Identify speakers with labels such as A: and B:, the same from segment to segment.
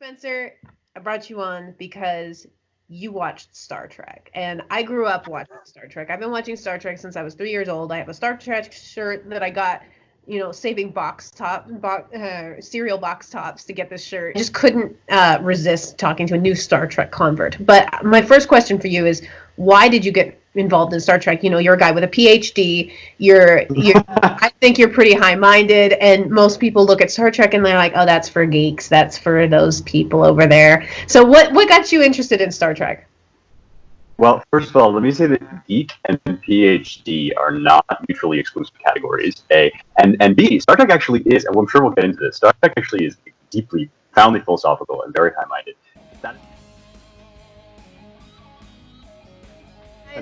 A: Spencer, I brought you on because you watched Star Trek, and I grew up watching Star Trek. I've been watching Star Trek since I was 3 years old. I have a Star Trek shirt that I got, saving cereal box tops to get this shirt. Just couldn't resist talking to a new Star Trek convert. But my first question for you is, why did you get involved in Star Trek? You're a guy with a PhD. I think you're pretty high-minded, and most people look at Star Trek and they're like, "Oh, that's for geeks. That's for those people over there." So, what got you interested in Star Trek?
B: Well, first of all, let me say that geek and PhD are not mutually exclusive categories, A. And B, Star Trek actually is, and I'm sure we'll get into this, Star Trek actually is deeply, profoundly philosophical and very high-minded.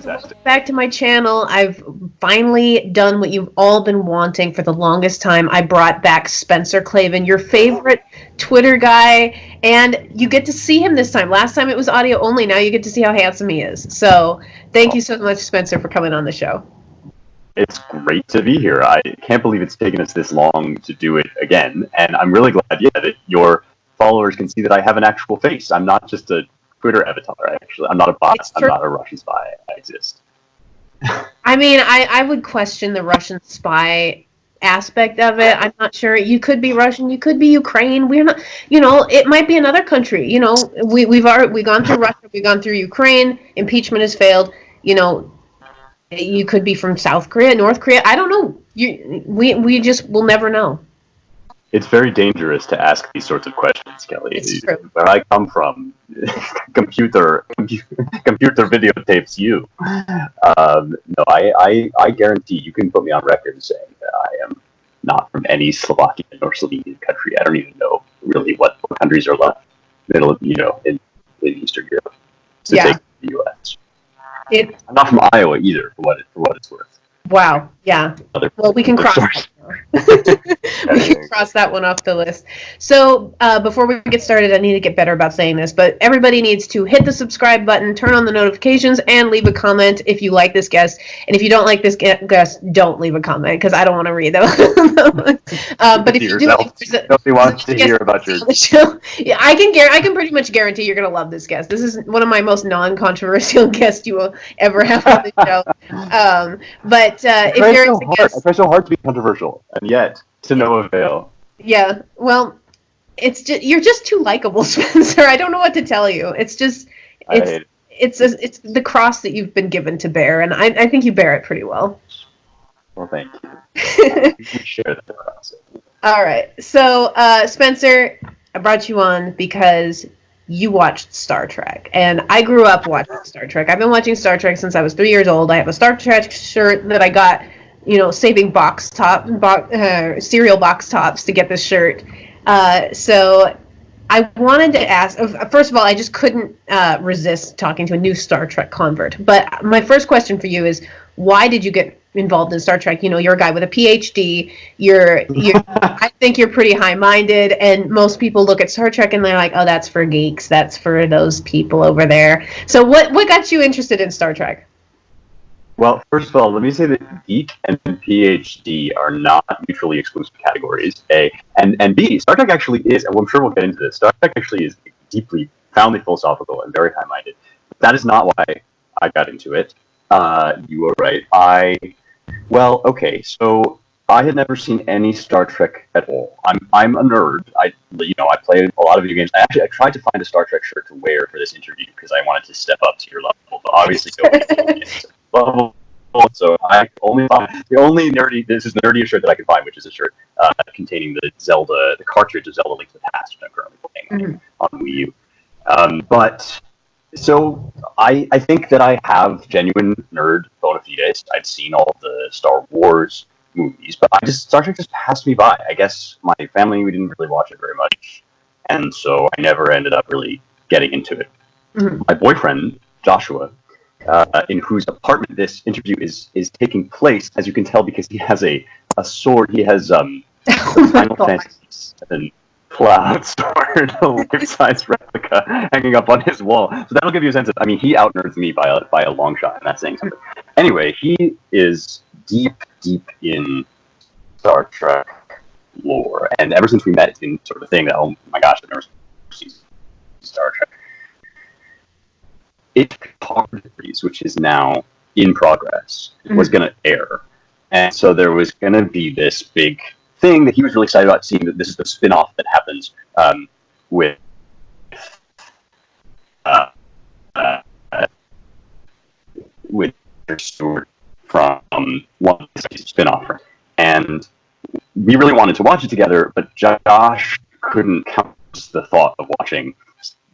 A: Welcome back to my channel. I've finally done what you've all been wanting for the longest time. I brought back Spencer Klavan, your favorite Twitter guy, and you get to see him this time. Last time it was audio only. Now you get to see how handsome he is. So thank you so much, Spencer, for coming on the show.
B: It's great to be here. I can't believe it's taken us this long to do it again, and I'm really glad, that your followers can see that I have an actual face. I'm not just a Twitter avatar, actually. I'm not a bot. I'm not a Russian spy. I exist.
A: I mean, I would question the Russian spy aspect of it. I'm not sure. You could be Russian. You could be Ukraine. We're not. It might be another country. We've gone through Russia. We've gone through Ukraine. Impeachment has failed. You could be from South Korea, North Korea. I don't know. We just will never know.
B: It's very dangerous to ask these sorts of questions, Kelly.
A: It's true.
B: Where I come from, computer videotapes you. No, I guarantee you can put me on record saying that I am not from any Slovakian or Slovenian country. I don't even know really what countries are left in Eastern Europe to take the U.S. I'm not from Iowa either, for what it's worth.
A: Wow. Yeah. Well, we can cross that. We can cross that one off the list. So before we get started, I need to get better about saying this, but everybody needs to hit the subscribe button, turn on the notifications, and leave a comment if you like this guest. And if you don't like this guest, don't leave a comment because I don't want to read them. But if you do,
B: nobody wants to hear about your
A: show. Yeah, I can pretty much guarantee you're going to love this guest. This is one of my most non-controversial guests you will ever have on the show. But if you're a guest,
B: I try so hard to be controversial, and yet to no avail.
A: Yeah, well, you're just too likable, Spencer. I don't know what to tell you. It's the cross that you've been given to bear, and I think you bear it pretty well.
B: Well, thank you. You can share that cross.
A: All right, so Spencer, I brought you on because you watched Star Trek, and I grew up watching Star Trek. I've been watching Star Trek since I was 3 years old. I have a Star Trek shirt that I got, saving cereal box tops to get this shirt. So I wanted to ask, first of all, I just couldn't resist talking to a new Star Trek convert. But my first question for you is, why did you get involved in Star Trek? You're a guy with a PhD. I think you're pretty high-minded, and most people look at Star Trek and they're like, "Oh, that's for geeks. That's for those people over there." So what got you interested in Star Trek?
B: Well, first of all, let me say that geek and PhD are not mutually exclusive categories, A. And B, Star Trek actually is, and I'm sure we'll get into this, Star Trek actually is deeply, profoundly philosophical and very high-minded. That is not why I got into it. You were right. Okay, so I had never seen any Star Trek at all. I'm a nerd. I play a lot of video games. I tried to find a Star Trek shirt to wear for this interview because I wanted to step up to your level, but obviously level. So I only found the nerdiest shirt that I could find, which is a shirt containing the cartridge of Zelda Link to the Past, which I'm currently playing on Wii U. But so I think that I have genuine nerd bona fides. I'd seen all the Star Wars movies, but Star Trek just passed me by. I guess my family, we didn't really watch it very much, and so I never ended up really getting into it. Mm-hmm. My boyfriend, Joshua, in whose apartment this interview is taking place, as you can tell because he has a sword. He has Final Fantasy VII Cloud sword, a life-size replica hanging up on his wall. So that'll give you a sense of, he out-nerds me by a long shot, and that's saying something. Anyway, he is deep in Star Trek lore, and ever since we met, it's been sort of a thing that, oh my gosh, I've never seen series, which is now in progress, was going to air. And so there was going to be this big thing that he was really excited about, seeing that this is the spin-off that happens with Stewart from one of the spin-off. And we really wanted to watch it together, but Josh couldn't count the thought of watching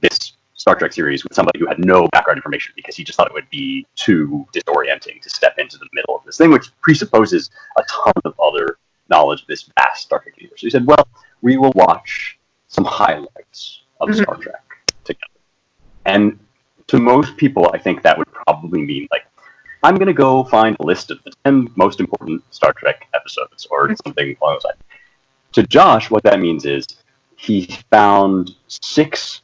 B: this Star Trek series with somebody who had no background information, because he just thought it would be too disorienting to step into the middle of this thing, which presupposes a ton of other knowledge of this vast Star Trek universe. So he said, well, we will watch some highlights of Star Trek together. And to most people, I think that would probably mean, like, I'm going to go find a list of the 10 most important Star Trek episodes, or something along those lines. To Josh, what that means is he found 6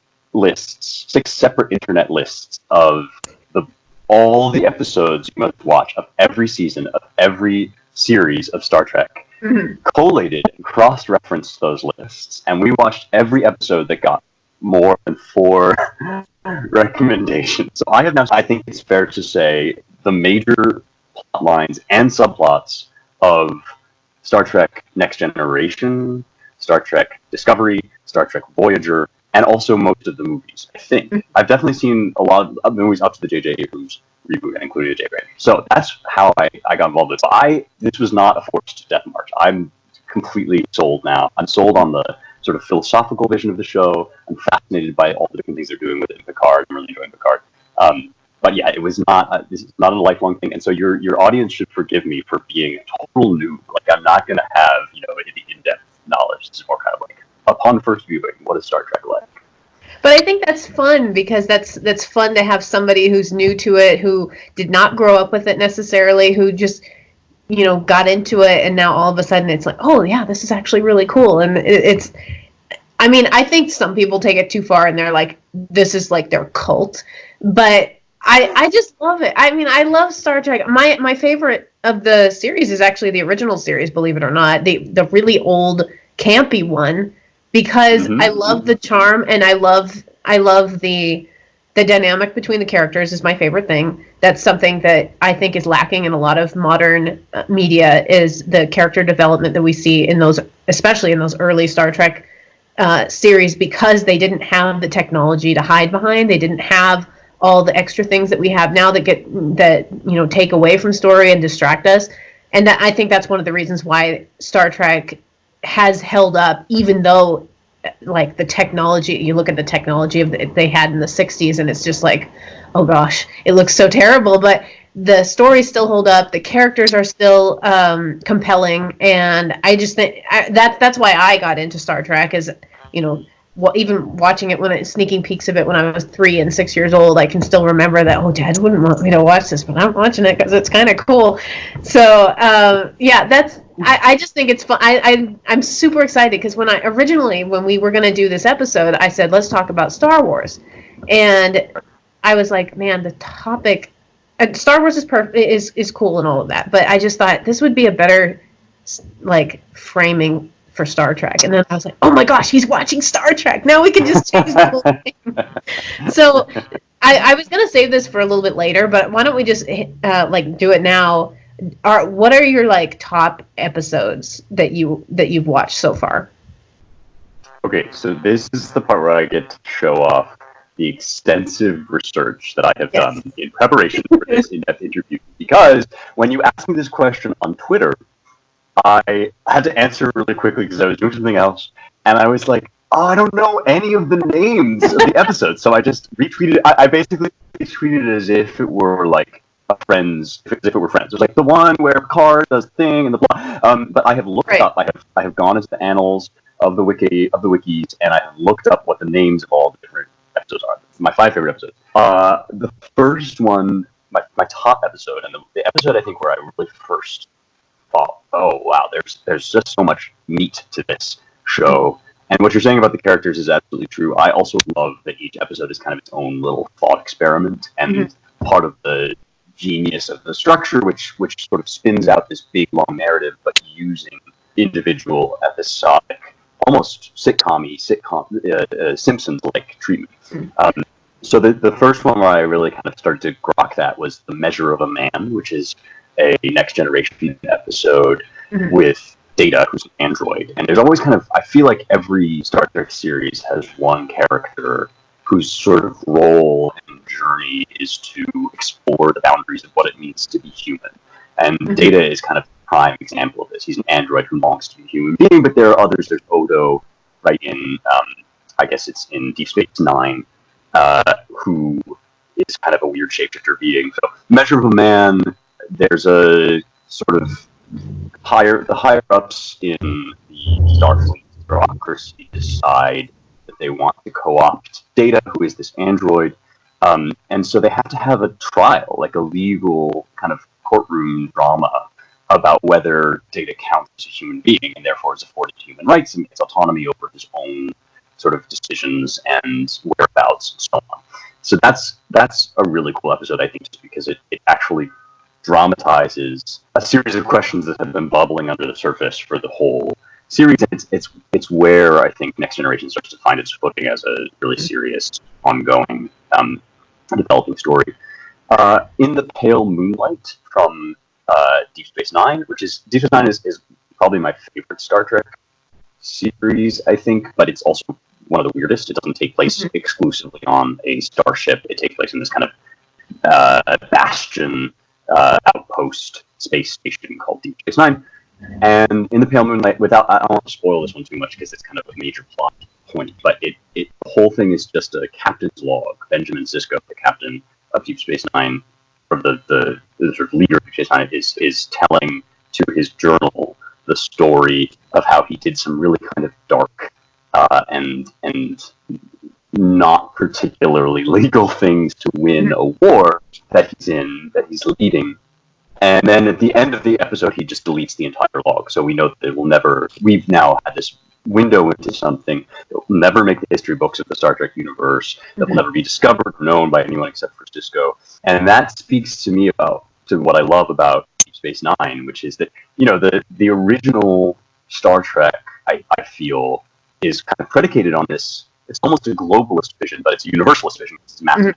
B: separate internet lists of all the episodes you must watch of every season of every series of Star Trek, collated and cross-referenced those lists, and we watched every episode that got more than 4 recommendations. So I think it's fair to say the major plot lines and subplots of Star Trek Next Generation, Star Trek Discovery, Star Trek Voyager, and also most of the movies. I think I've definitely seen a lot of movies up to the J.J. Abrams reboot, and including J. Abrams. So that's how I got involved with it. So this was not a forced death march. I'm completely sold now. I'm sold on the sort of philosophical vision of the show. I'm fascinated by all the different things they're doing with it in Picard. I'm really enjoying Picard. But yeah, it was not. This is not a lifelong thing, and so your audience should forgive me for being a total noob. Like, I'm not going to have the in-depth knowledge. This is more kind of like, upon first viewing, what is Star Trek like?
A: But I think that's fun, because that's fun to have somebody who's new to it, who did not grow up with it necessarily, who just got into it, and now all of a sudden it's like, oh yeah, this is actually really cool. And it's, I mean, I think some people take it too far, and they're like, this is like their cult, but I just love it. I mean, I love Star Trek. My favorite of the series is actually the original series, believe it or not, the really old campy one, because I love the charm, and I love the dynamic between the characters is my favorite thing. That's something that I think is lacking in a lot of modern media, is the character development that we see in those, especially in those early Star Trek series, because they didn't have the technology to hide behind. They didn't have all the extra things that we have now that take away from story and distract us. And I think that's one of the reasons why Star Trek has held up, even though, like, the technology, you look at the technology they had in the 60s, and it's just like, oh gosh, it looks so terrible, but the stories still hold up, the characters are still compelling, and I just think that's why I got into Star Trek, is even watching it sneaking peeks of it when I was 3 and 6 years old. I can still remember that, oh, Dad wouldn't want me to watch this, but I'm watching it because it's kind of cool. So I just think it's fun. I'm super excited, because when we were going to do this episode, I said, let's talk about Star Wars. And I was like, man, the topic, Star Wars is cool and all of that, but I just thought this would be a better, like, framing for Star Trek. And then I was like, oh my gosh, he's watching Star Trek. Now we can just change the whole thing. So I was going to save this for a little bit later, but why don't we just do it now? What are your, like, top episodes that you've watched so far?
B: Okay, so this is the part where I get to show off the extensive research that I have done in preparation for this in-depth interview, because when you asked me this question on Twitter, I had to answer really quickly because I was doing something else, and I was like, oh, I don't know any of the names of the episodes, so I just retweeted. I basically retweeted it as if it were like friends, as if it were friends. It was like the one where Picard does thing and the blah. But I have looked up. I have gone into the annals of the wikis, and I have looked up what the names of all the different episodes are. My 5 favorite episodes. The first one, my top episode, and the episode I think where I really first thought, oh wow, there's just so much meat to this show. And what you're saying about the characters is absolutely true. I also love that each episode is kind of its own little thought experiment, and part of the genius of the structure, which sort of spins out this big long narrative, but using individual episodic, almost sitcom Simpsons-like treatment. So the first one where I really kind of started to grok that was The Measure of a Man, which is a Next Generation episode
A: Mhm.
B: with Data, who's an android. And there's always kind of, I feel like every Star Trek series has one character whose sort of role and journey is to explore the boundaries of what it means to be human. And Data is kind of a prime example of this. He's an android who longs to be a human being, but there are others. There's Odo, right, in, I guess it's in Deep Space Nine, who is kind of a weird shapeshifter being. So, Measure of a Man, there's a sort of the higher ups in the Starfleet bureaucracy decide that they want to co-opt Data, who is this android, and so they have to have a trial, like a legal kind of courtroom drama about whether Data counts as a human being and therefore is afforded human rights and gets autonomy over his own sort of decisions and whereabouts and so on. So that's a really cool episode, I think, just because it actually dramatizes a series of questions that have been bubbling under the surface for the whole series. And it's where I think Next Generation starts to find its footing as a really serious, ongoing, developing story. In the Pale Moonlight from Deep Space Nine, which is Deep Space Nine is probably my favorite Star Trek series, I think, but it's also one of the weirdest. It doesn't take place exclusively on a starship. It takes place in this kind of bastion outpost space station called Deep Space Nine. And in the Pale Moonlight, I don't want to spoil this one too much because it's kind of a major plot point, but the whole thing is just a captain's log. Benjamin Sisko, the captain of Deep Space Nine, or the sort of leader of Deep Space Nine, is telling to his journal the story of how he did some really kind of dark and not particularly legal things to win a war that he's leading. And then at the end of the episode, he just deletes the entire log. So we know that we've now had this window into something that will never make the history books of the Star Trek universe, that will never be discovered or known by anyone except for Sisko. And that speaks to me to what I love about Deep Space Nine, which is that, the original Star Trek, I feel, is kind of predicated on this. It's almost a globalist vision, but it's a universalist vision. It's massive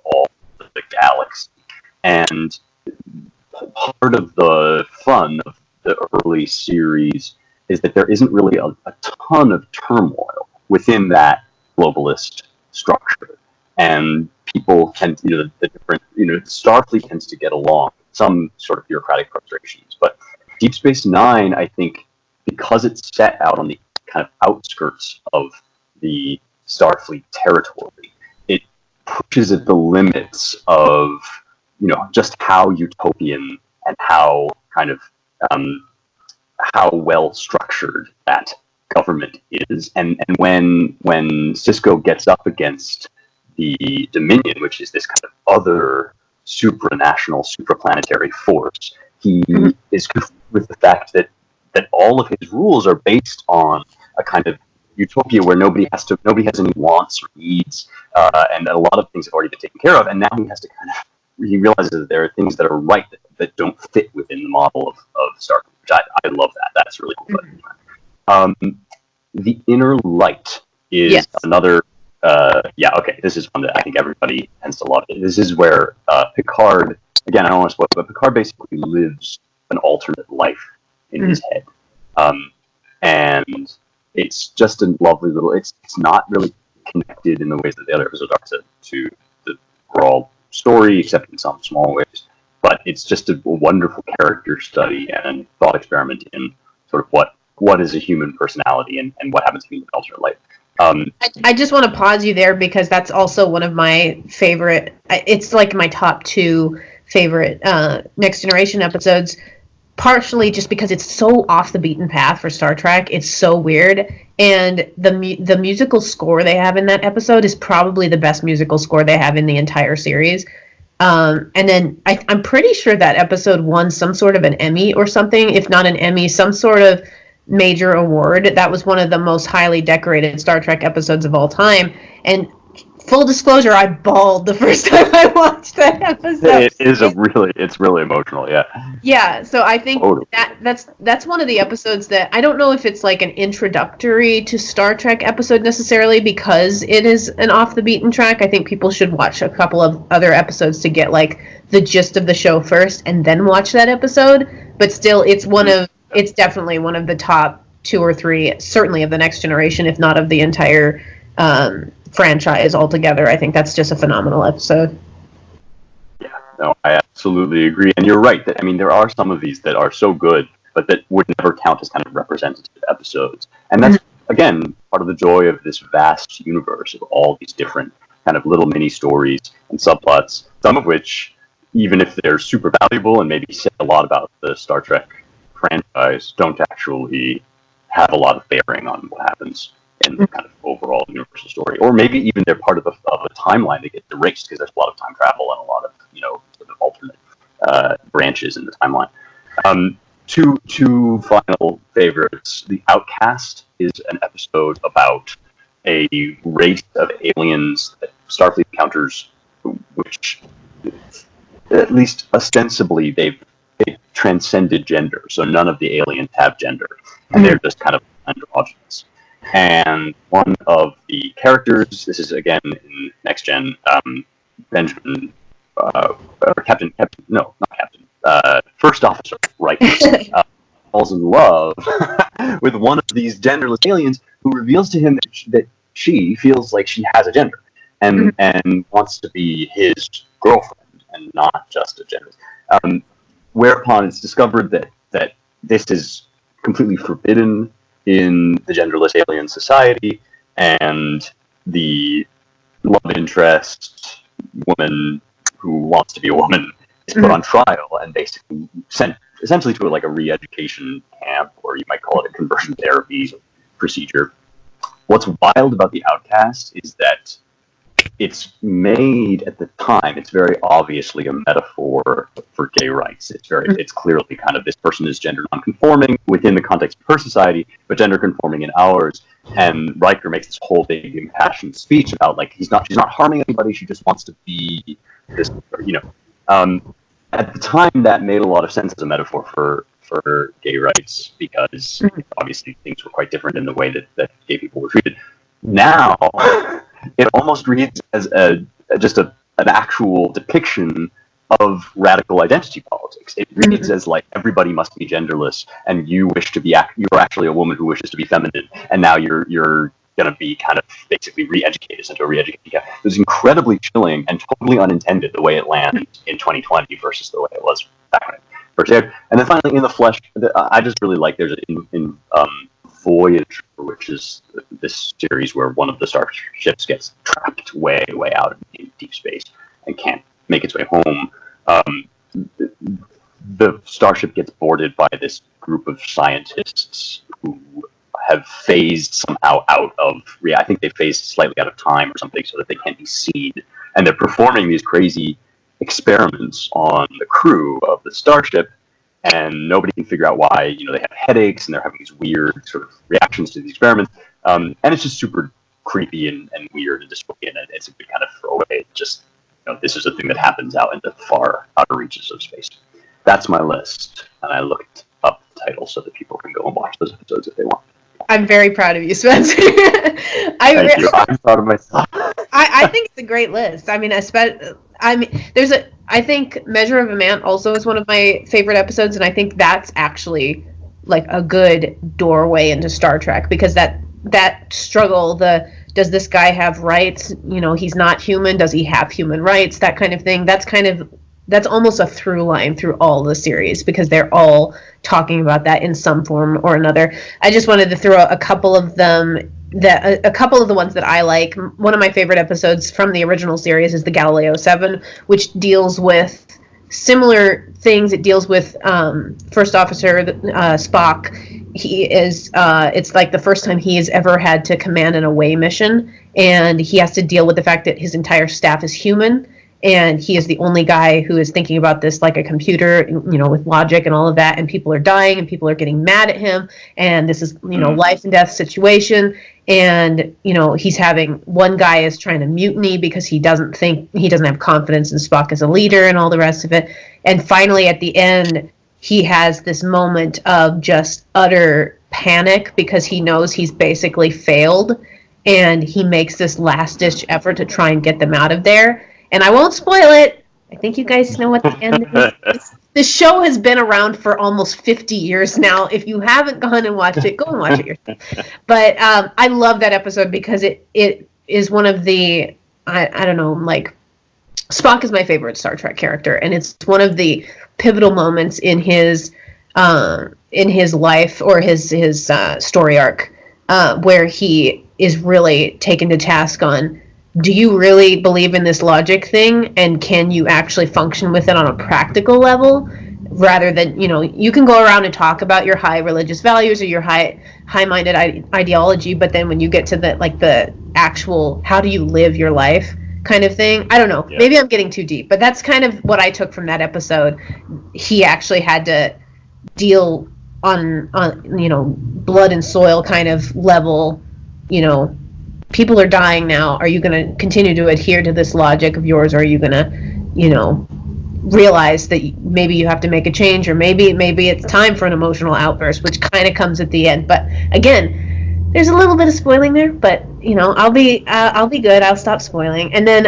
B: all the galaxy. And part of the fun of the early series is that there isn't really a ton of turmoil within that globalist structure. And people tend to, the different, Starfleet tends to get along, some sort of bureaucratic frustrations. But Deep Space Nine, I think, because it's set out on the kind of outskirts of the Starfleet territory, it pushes at the limits of, just how utopian and how kind of how well structured that government is. And when Sisko gets up against the Dominion, which is this kind of other supranational, supraplanetary force, he is confronted with the fact that all of his rules are based on a kind of utopia where nobody has any wants or needs, and a lot of things have already been taken care of, and now he realizes that there are things that are right that don't fit within the model of Star Trek, which I love that. That's really cool. The Inner Light is another. This is one that I think everybody tends to love. This is where Picard, again, I don't want to spoil it, but Picard basically lives an alternate life in his head. And it's just a lovely little, it's not really connected in the ways that the other episodes are to the overall story, except in some small ways. But it's just a wonderful character study and thought experiment in sort of what is a human personality and what happens to be in an alternate life.
A: I just want to pause you there because that's also one of my favorite, it's like my top 2 favorite Next Generation episodes, partially just because it's so off the beaten path for Star Trek. It's so weird. And the musical score they have in that episode is probably the best musical score they have in the entire series. And then I'm pretty sure that episode won some sort of an Emmy or something, if not an Emmy, some sort of major award. That was one of the most highly decorated Star Trek episodes of all time. And full disclosure, I bawled the first time I watched that episode.
B: It's really emotional, yeah.
A: Yeah, so I think
B: Totally.
A: that's one of the episodes that I don't know if it's like an introductory to Star Trek episode necessarily because it is an off the beaten track. I think people should watch a couple of other episodes to get like the gist of the show first and then watch that episode. But still, it's definitely one of the top 2 or 3, certainly of the Next Generation, if not of the entire franchise altogether. I think that's just a phenomenal episode.
B: No, I absolutely agree. And you're right. I mean, there are some of these that are so good, but that would never count as kind of representative episodes. And that's, again, part of the joy of this vast universe of all these different kind of little mini stories and subplots, some of which, even if they're super valuable and maybe say a lot about the Star Trek franchise, don't actually have a lot of bearing on what happens in the kind of overall universal story. Or maybe even they're part of a timeline that gets erased because there's a lot of time travel and a lot of, sort of alternate branches in the timeline. Two final favorites. The Outcast is an episode about a race of aliens that Starfleet encounters, which, at least ostensibly, they've transcended gender. So none of the aliens have gender, and they're just kind of androgynous. And one of the characters, this is again in Next Gen, Benjamin, First Officer, right, falls in love with one of these genderless aliens who reveals to him that she feels like she has a gender and wants to be his girlfriend and not just a genderless. Whereupon it's discovered that this is completely forbidden in the genderless alien society, and the love interest woman who wants to be a woman is put on trial and basically sent essentially to like a re-education camp, or you might call it a conversion therapy procedure. What's wild about The Outcast is that it's made at the time, it's very obviously a metaphor for gay rights. It's clearly kind of, this person is gender non-conforming within the context of her society, but gender conforming in ours. And Riker makes this whole big impassioned speech about like she's not harming anybody, she just wants to be this, at the time that made a lot of sense as a metaphor for gay rights, because obviously things were quite different in the way that gay people were treated. Now it almost reads as just an actual depiction of radical identity politics. It reads as like everybody must be genderless, and you're actually a woman who wishes to be feminine, and now you're going to be kind of basically re-educated into a re-educated camp. It was incredibly chilling and totally unintended the way it landed in 2020 versus the way it was back when it first aired. And then finally, in the flesh, I just really like there's in Voyager, which is this series where one of the starships gets trapped way out in deep space and can't make its way home. The starship gets boarded by this group of scientists who have phased somehow out of I think they phased slightly out of time or something so that they can't be seen, and they're performing these crazy experiments on the crew of the starship, and nobody can figure out why. They have headaches and they're having these weird sort of reactions to the experiments, and it's just super creepy and weird and dystopian, and it's a good kind of throwaway. Just this is a thing that happens out in the far outer reaches of space. That's my list, and I looked up the title so that people can go and watch those episodes if they want.
A: I'm very proud of you, Spencer.
B: Thank you. I'm proud of myself.
A: I think it's a great list. I mean, I think Measure of a Man also is one of my favorite episodes, and I think that's actually like a good doorway into Star Trek, because that struggle, does this guy have rights? He's not human. Does he have human rights? That kind of thing. That's almost a through line through all the series, because they're all talking about that in some form or another. I just wanted to throw a couple of them, a couple of the ones that I like. One of my favorite episodes from the original series is the Galileo 7, which deals with similar things. It deals with First Officer Spock. He is, it's like the first time he has ever had to command an away mission, and he has to deal with the fact that his entire staff is human. And he is the only guy who is thinking about this like a computer, with logic and all of that. And people are dying and people are getting mad at him. And this is, life and death situation. and he's having one guy is trying to mutiny because he doesn't have confidence in Spock as a leader and all the rest of it. And finally at the end he has this moment of just utter panic because he knows he's basically failed, and he makes this last-ditch effort to try and get them out of there. And I won't spoil it. I think you guys know what the end is. This show has been around for almost 50 years now. If you haven't gone and watched it, go and watch it yourself. But I love that episode because it is one of the, I don't know, like, Spock is my favorite Star Trek character, and it's one of the pivotal moments in his life, or his story arc, where he is really taken to task on, do you really believe in this logic thing, and can you actually function with it on a practical level, rather than, you can go around and talk about your high religious values or your high-minded ideology, but then when you get to the actual how do you live your life kind of thing, I don't know, maybe I'm getting too deep, but that's kind of what I took from that episode. He actually had to deal on blood and soil kind of level. People are dying now. Are you going to continue to adhere to this logic of yours, or are you going to realize that maybe you have to make a change, or maybe it's time for an emotional outburst, which kind of comes at the end. But again, there's a little bit of spoiling there, but I'll be good. I'll stop spoiling. And then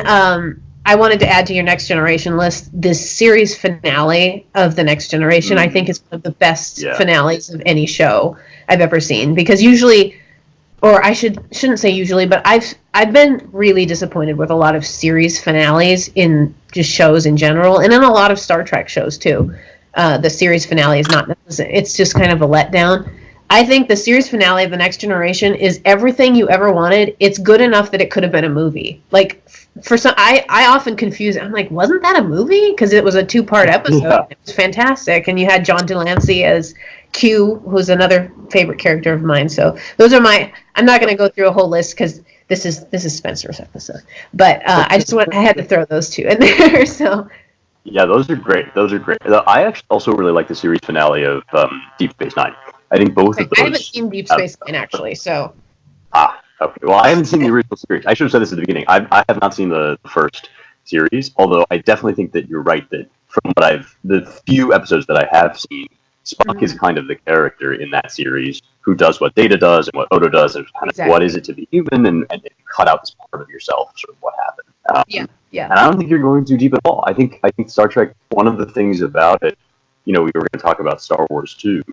A: I wanted to add to your Next Generation list this series finale of the Next Generation. I think is one of the best finales of any show I've ever seen, because usually, or I shouldn't say usually, but I've been really disappointed with a lot of series finales in just shows in general, and in a lot of Star Trek shows too. The series finale is not necessary. It's just kind of a letdown. I think the series finale of The Next Generation is everything you ever wanted. It's good enough that it could have been a movie. Like, for some, I often confuse. I'm like, wasn't that a movie? Because it was a 2-part episode. Yeah. It was fantastic, and you had John Delancey as Q, who's another favorite character of mine. So those are my. I'm not going to go through a whole list because this is Spencer's episode. But I had to throw those two in there. So.
B: Yeah, those are great. I actually also really like the series finale of Deep Space Nine. I think both of those.
A: I haven't seen Deep Space Nine, actually, so.
B: Okay. Well, I haven't seen the original series. I should have said this at the beginning. I have not seen the first series, although I definitely think that you're right that from the few episodes that I have seen, Spock is kind of the character in that series who does what Data does and what Odo does, and kind of what is it to be human, and cut out this part of yourself, sort of what happened.
A: Yeah.
B: And I don't think you're going too deep at all. I think Star Trek, one of the things about it, we were going to talk about Star Wars too,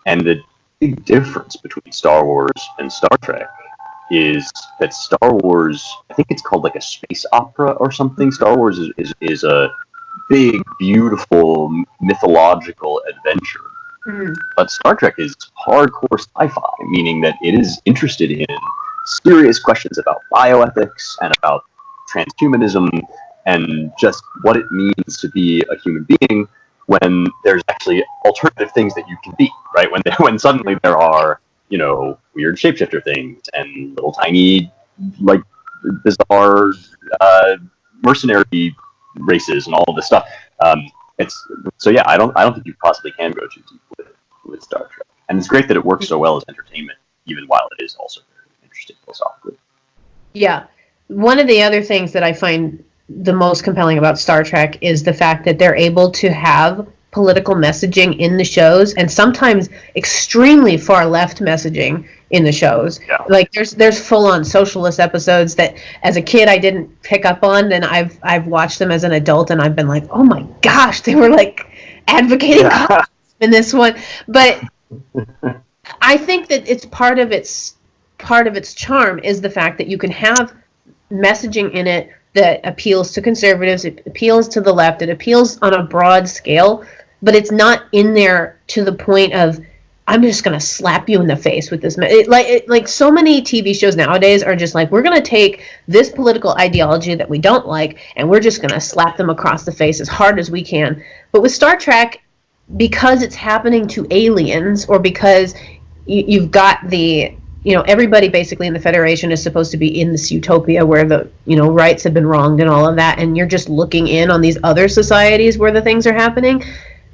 B: and the big difference between Star Wars and Star Trek is that Star Wars, I think it's called like a space opera or something. Star Wars is a big, beautiful, mythological adventure. Mm-hmm. But Star Trek is hardcore sci-fi, meaning that it is interested in serious questions about bioethics and about transhumanism and just what it means to be a human being when there's actually alternative things that you can be, right? When suddenly there are, weird shapeshifter things and little tiny, like, bizarre mercenary races and all of this stuff. I don't think you possibly can go too deep with Star Trek. And it's great that it works so well as entertainment, even while it is also very interesting philosophically.
A: Yeah. One of the other things that I find the most compelling about Star Trek is the fact that they're able to have political messaging in the shows, and sometimes extremely far left messaging in the shows. Yeah. Like there's full on socialist episodes that as a kid I didn't pick up on, and I've watched them as an adult and I've been like, oh my gosh, they were like advocating in this one. But I think that it's part of its charm is the fact that you can have messaging in it that appeals to conservatives, it appeals to the left, it appeals on a broad scale, but it's not in there to the point of, I'm just going to slap you in the face with this. Like so many TV shows nowadays are just like, we're going to take this political ideology that we don't like, and we're just going to slap them across the face as hard as we can. But with Star Trek, because it's happening to aliens, or because you've got the... everybody basically in the Federation is supposed to be in this utopia where the, rights have been wronged and all of that, and you're just looking in on these other societies where the things are happening.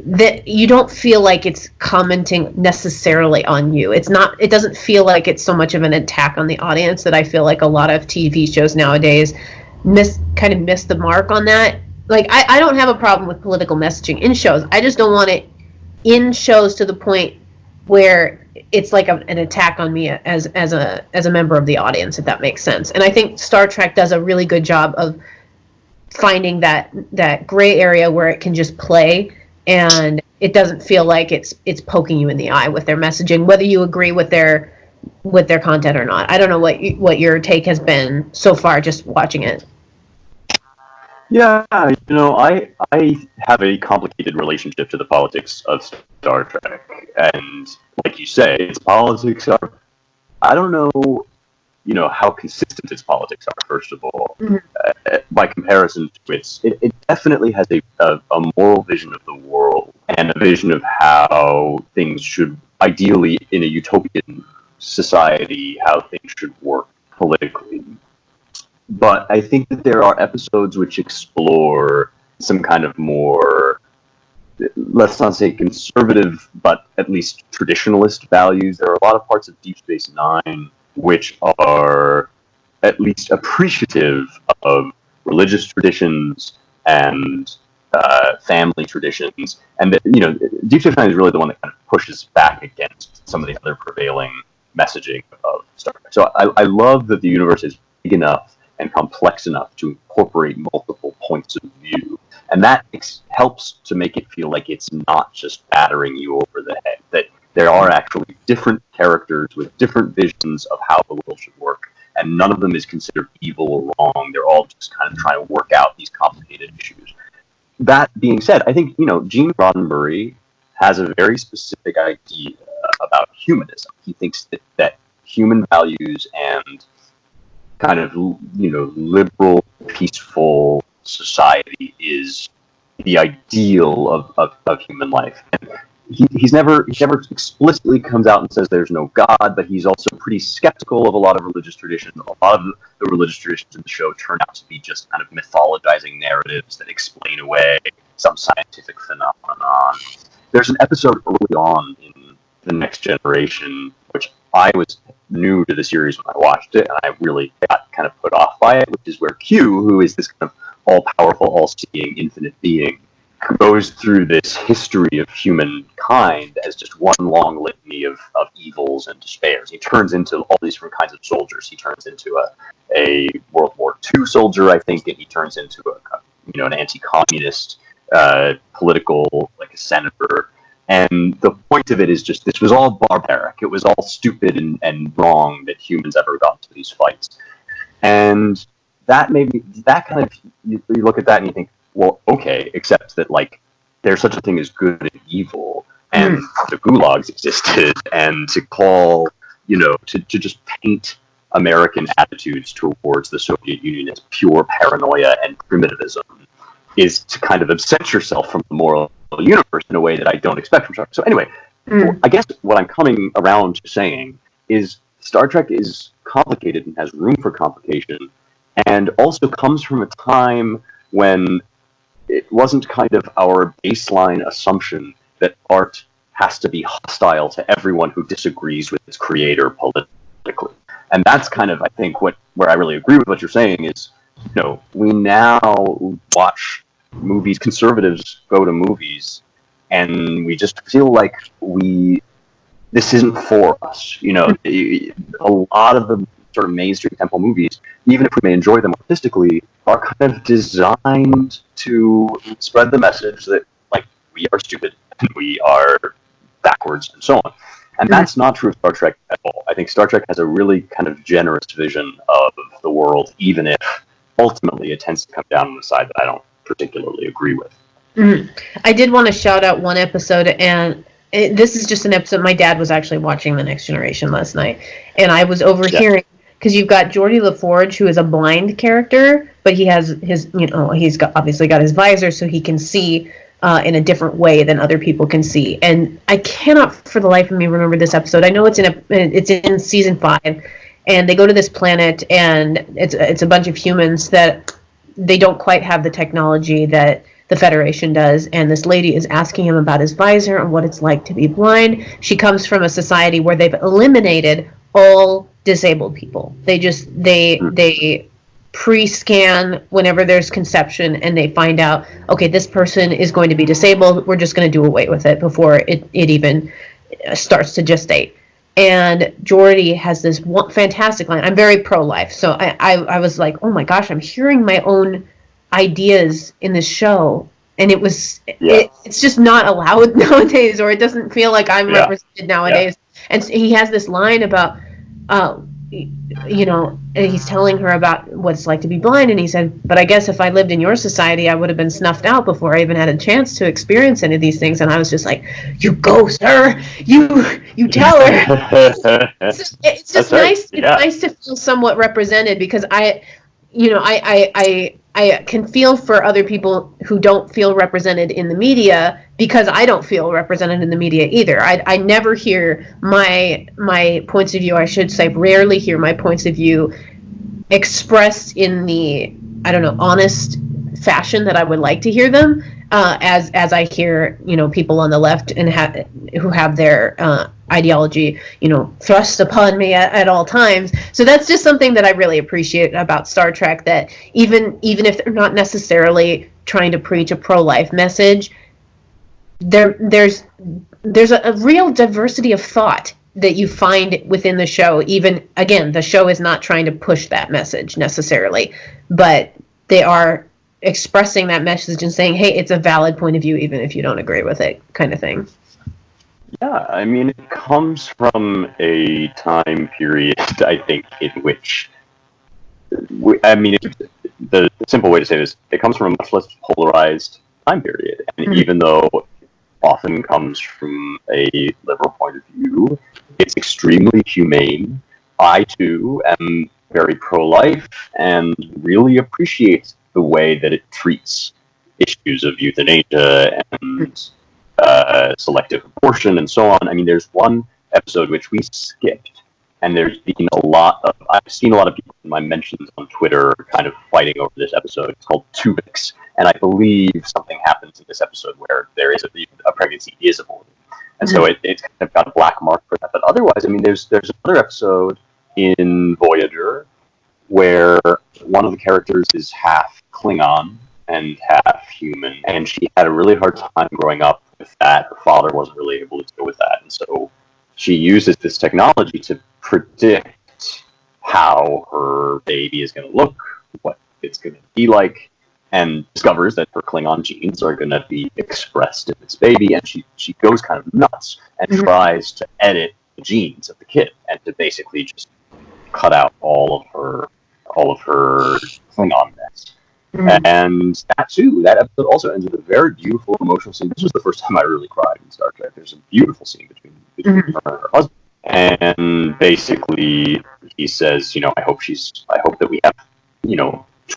A: that you don't feel like it's commenting necessarily on you. It doesn't feel like it's so much of an attack on the audience that I feel like a lot of TV shows nowadays miss the mark on that. Like, I don't have a problem with political messaging in shows. I just don't want it in shows to the point where it's like an attack on me as a member of the audience, if that makes sense. And I think Star Trek does a really good job of finding that gray area where it can just play, and it doesn't feel like it's poking you in the eye with their messaging, whether you agree with their content or not. I don't know what your take has been so far, just watching it.
B: Yeah, I have a complicated relationship to the politics of Star Trek, and like you say, its politics are, I don't know, how consistent its politics are, first of all. By comparison to it definitely has a moral vision of the world and a vision of how things should, ideally in a utopian society, how things should work politically. But I think that there are episodes which explore some kind of more, let's not say conservative, but at least traditionalist values. There are a lot of parts of Deep Space Nine which are at least appreciative of religious traditions and family traditions. And Deep Space Nine is really the one that kind of pushes back against some of the other prevailing messaging of Star Trek. So I love that the universe is big enough and complex enough to incorporate multiple points of view. And that helps to make it feel like it's not just battering you over the head, that there are actually different characters with different visions of how the world should work, and none of them is considered evil or wrong. They're all just kind of trying to work out these complicated issues. That being said, I think, Gene Roddenberry has a very specific idea about humanism. He thinks that human values and kind of, liberal, peaceful society is the ideal of human life. And he never explicitly comes out and says there's no God, but he's also pretty skeptical of a lot of religious traditions. A lot of the religious traditions in the show turn out to be just kind of mythologizing narratives that explain away some scientific phenomenon. There's an episode early on in The Next Generation, which I was new to the series when I watched it, and I really got kind of put off by it, which is where Q, who is this kind of all-powerful, all-seeing, infinite being, goes through this history of humankind as just one long litany of evils and despairs. He turns into all these different kinds of soldiers. He turns into a World War II soldier, I think, and he turns into an anti-communist political, like a senator. And the point of it is just, this was all barbaric. It was all stupid and wrong that humans ever got into these fights. And that kind of, you look at that and you think, well, okay, except that, like, there's such a thing as good and evil, and the gulags existed, and to call, to just paint American attitudes towards the Soviet Union as pure paranoia and primitivism is to kind of absent yourself from the moral universe in a way that I don't expect from Star Trek. So anyway, I guess what I'm coming around to saying is Star Trek is complicated and has room for complication, and also comes from a time when it wasn't kind of our baseline assumption that art has to be hostile to everyone who disagrees with its creator politically. And that's kind of, I think, where I really agree with what you're saying is, we now watch movies, conservatives go to movies, and we just feel like this isn't for us. A lot of the sort of mainstream tempo movies, even if we may enjoy them artistically, are kind of designed to spread the message that, like, we are stupid and we are backwards and so on. And that's not true of Star Trek at all. I think Star Trek has a really kind of generous vision of the world, even if ultimately it tends to come down on the side that I don't particularly agree with.
A: I did want to shout out one episode, and this is just an episode. My dad was actually watching The Next Generation last night, and I was overhearing, because you've got Geordi LaForge, who is a blind character, but he has his, obviously got his visor so he can see in a different way than other people can see. And I cannot for the life of me remember this episode. I know it's in season 5, and they go to this planet, and it's a bunch of humans that they don't quite have the technology that the Federation does, and this lady is asking him about his visor and what it's like to be blind. She comes from a society where they've eliminated all disabled people. They pre-scan whenever there's conception, and they find out, okay, this person is going to be disabled. We're just going to do away with it before it even starts to gestate. And Geordi has this fantastic line. I'm very pro-life, so I was like, oh my gosh, I'm hearing my own ideas in this show, and it's just not allowed nowadays, or it doesn't feel like I'm represented nowadays. And he has this line about, he's telling her about what it's like to be blind, and he said, but I guess if I lived in your society, I would have been snuffed out before I even had a chance to experience any of these things. And I was just like, you go, sir, you tell her. It's just nice. It's nice to feel somewhat represented, because I can feel for other people who don't feel represented in the media, because I don't feel represented in the media either. I never hear my points of view. I should say, rarely hear my points of view expressed in the, honest fashion that I would like to hear them, as I hear, people on the left and who have their ideology, thrust upon me at all times. So that's just something that I really appreciate about Star Trek, that even if they're not necessarily trying to preach a pro-life message, there's a real diversity of thought that you find within the show. Even, again, the show is not trying to push that message necessarily, but they are expressing that message and saying, hey, it's a valid point of view even if you don't agree with it, kind of thing.
B: Yeah, I mean, it comes from a time period, I think, in which, the simple way to say this, it comes from a much less polarized time period. And even though it often comes from a liberal point of view, it's extremely humane. I, too, am very pro-life and really appreciate the way that it treats issues of euthanasia and selective abortion and so on. I mean, there's one episode which we skipped, and I've seen a lot of people in my mentions on Twitter kind of fighting over this episode. It's called Tuvix, and I believe something happens in this episode where there is a pregnancy is aborted, and so it's kind of got a black mark for that. But otherwise, I mean, there's another episode in Voyager where one of the characters is half Klingon and half human, and she had a really hard time growing up with that. Her father wasn't really able to deal with that, and so she uses this technology to predict how her baby is going to look, what it's going to be like, and discovers that her Klingon genes are going to be expressed in this baby, and she goes kind of nuts and tries to edit the genes of the kid and to basically just cut out all of her Klingonness. And that episode also ends with a very beautiful emotional scene. This was the first time I really cried in Star Trek. There's a beautiful scene between her and her husband. And basically he says, I hope that we have,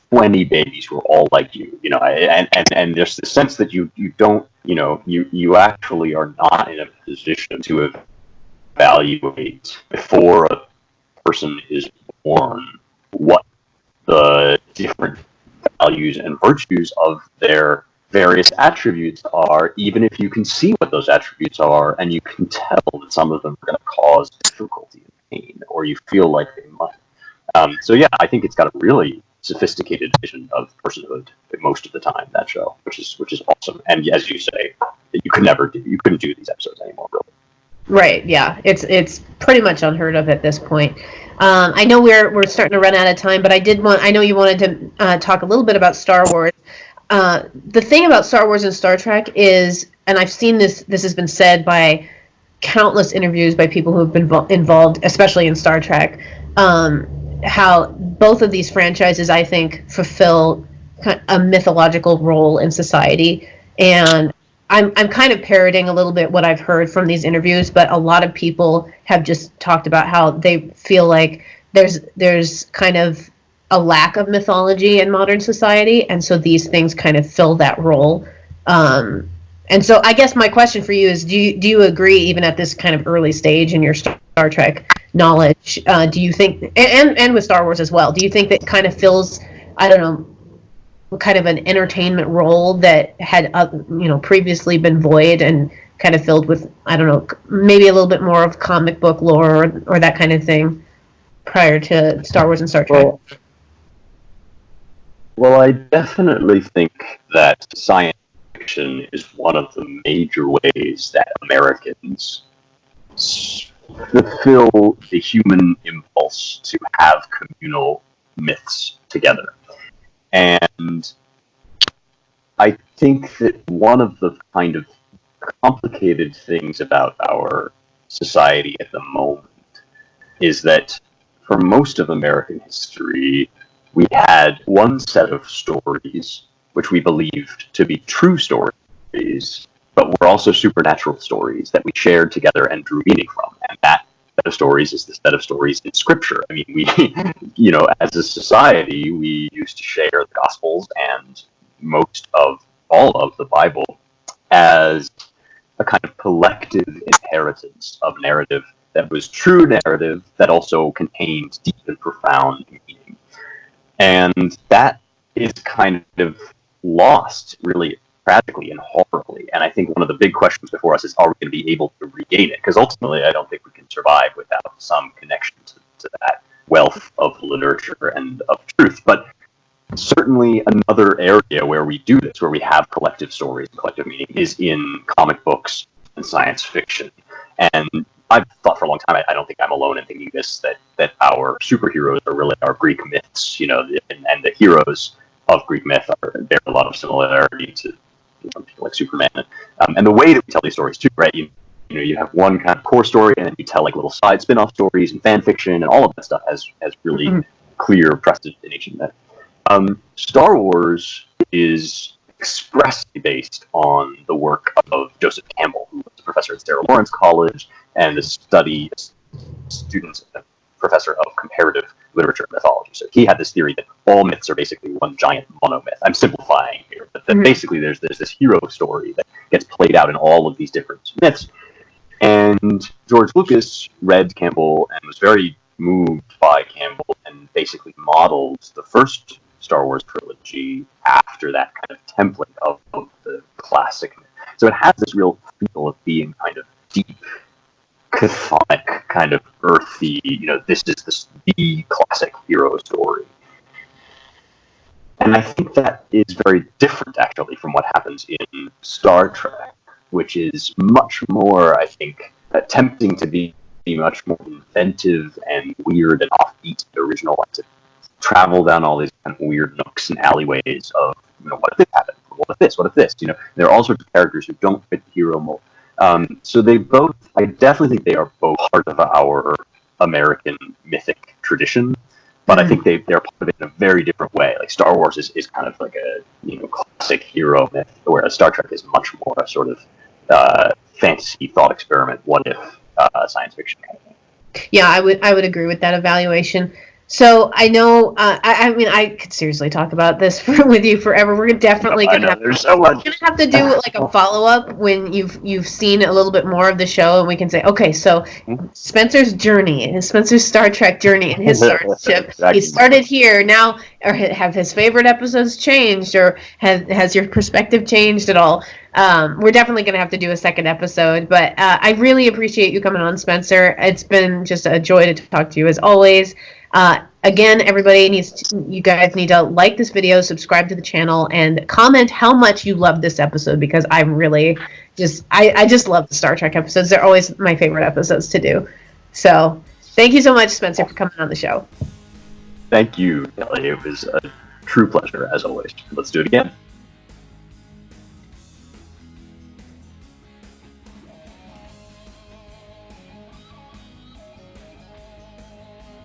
B: 20 babies who are all like you, and there's the sense that you don't, you actually are not in a position to evaluate before a person is born what the different values and virtues of their various attributes are, even if you can see what those attributes are, and you can tell that some of them are going to cause difficulty and pain, or you feel like they might. So yeah, I think it's got a really sophisticated vision of personhood most of the time, that show, which is awesome. And as you say, you couldn't do these episodes anymore, really.
A: Right, yeah. It's pretty much unheard of at this point. I know we're starting to run out of time, but I know you wanted to talk a little bit about Star Wars. The thing about Star Wars and Star Trek is, and I've seen this has been said by countless interviews by people who have been involved, especially in Star Trek, how both of these franchises, I think, fulfill a mythological role in society. And I'm kind of parroting a little bit what I've heard from these interviews, but a lot of people have just talked about how they feel like there's kind of a lack of mythology in modern society, and so these things kind of fill that role. And so I guess my question for you is, do you agree, even at this kind of early stage in your Star Trek knowledge, do you think, and with Star Wars as well, do you think that kind of fills, I don't know, kind of an entertainment role that had previously been void and kind of filled with, I don't know, maybe a little bit more of comic book lore or that kind of thing prior to Star Wars and Star Trek?
B: Well, I definitely think that science fiction is one of the major ways that Americans fulfill the human impulse to have communal myths together. And I think that one of the kind of complicated things about our society at the moment is that for most of American history, we had one set of stories which we believed to be true stories, but were also supernatural stories that we shared together and drew meaning from. And that set of stories is the set of stories in Scripture. I mean, we, as a society, we used to share the Gospels and most of all of the Bible as a kind of collective inheritance of narrative that was true narrative that also contained deep and profound meaning. And that is kind of lost, really, tragically and horribly. And I think one of the big questions before us is, are we going to be able to regain it? Because ultimately, I don't think we can survive without some connection to that wealth of literature and of truth. But certainly another area where we do this, where we have collective stories and collective meaning, is in comic books and science fiction. And I've thought for a long time, I don't think I'm alone in thinking this, that our superheroes are really our Greek myths, and the heroes of Greek myth bear a lot of similarity to people like Superman. And the way that we tell these stories too, right? You have one kind of core story, and then you tell like little side spin-off stories and fan fiction, and all of that stuff has really clear precedent in ancient myth. Star Wars is expressly based on the work of Joseph Campbell, who was a professor at Sarah Lawrence College and a professor of comparative literature and mythology. So he had this theory that all myths are basically one giant monomyth. I'm simplifying here, but that basically there's this hero story that gets played out in all of these different myths. And George Lucas read Campbell and was very moved by Campbell and basically modeled the first Star Wars trilogy after that kind of template of the classic. So it has this real feel of being kind of deep, chthonic, kind of earthy, this is the classic hero story. And I think that is very different, actually, from what happens in Star Trek, which is much more, I think, attempting to be much more inventive and weird and offbeat, original, to travel down all these kind of weird nooks and alleyways of, what if this happened? What if this? There are all sorts of characters who don't fit the hero mold. So I definitely think they are both part of our American mythic tradition, but I think they're part of it in a very different way. Like Star Wars is kind of like a classic hero myth, whereas Star Trek is much more a sort of fantasy thought experiment, what if science fiction kind of thing.
A: Yeah, I would agree with that evaluation. So I know, I could seriously talk about this with you forever. We're definitely gonna have to do like a follow up when you've seen a little bit more of the show, and we can say, okay, so Spencer's journey and Spencer's Star Trek journey and his starship. Exactly. He started here now, or have his favorite episodes changed, or has your perspective changed at all? We're definitely going to have to do a second episode, but I really appreciate you coming on, Spencer. It's been just a joy to talk to you as always. Again, everybody you guys need to like this video, subscribe to the channel, and comment how much you love this episode, because I'm really I just love the Star Trek episodes. They're always my favorite episodes to do. So thank you so much, Spencer, for coming on the show.
B: Thank you, Kelly. It was a true pleasure, as always. Let's do it again.